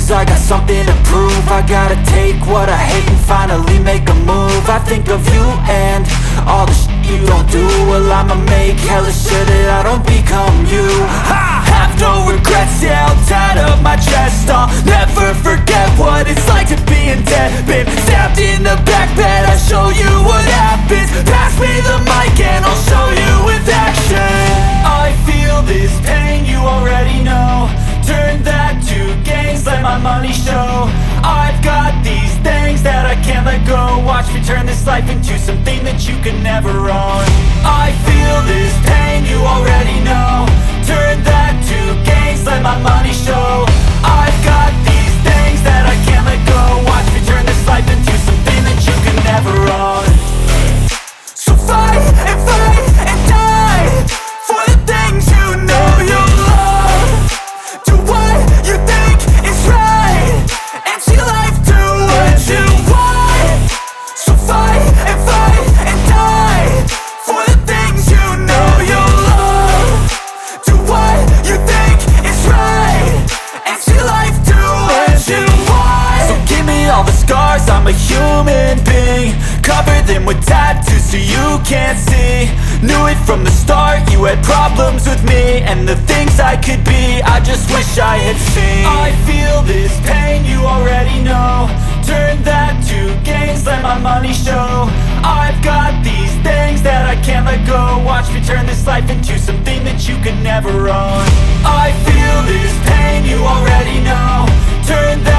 lose, I got something to prove. I gotta take what I hate and finally make a move. I think of you and all the shit you don't do. Well, I'ma make hella sure that I don't become you. I have no regrets, yeah, I'll tie up my chest. I'll never forget what it's like to be in debt. Been stabbed in the back bed, I'll show you what happens. Pass me the mic and I'll show you with action. I feel this pain, you already know. Turn that to gains, let my money show. I've got these things that I can't let go. Watch me turn this life into something that you can never own. I feel this pain, you already know. Turn that to gains, let my money show. I've got these things that I can't let go. Watch me turn this life into something that you can never own. So fight and die for the things you know you love. Do what you think is right and see life do what you want. So fight and die for the things you know you love. Do what you think is right and see life do what you want. So give me all the scars, I'm a human being. Cover them with tattoos so you can't see. Knew it from the start, you had problems with me and the things I could be, I just wish I had seen. I feel this pain, you already know. Turn that to gains, let my money show. I've got these things that I can't let go. Watch me turn this life into something that you can never own. I feel this pain, you already know. Turn that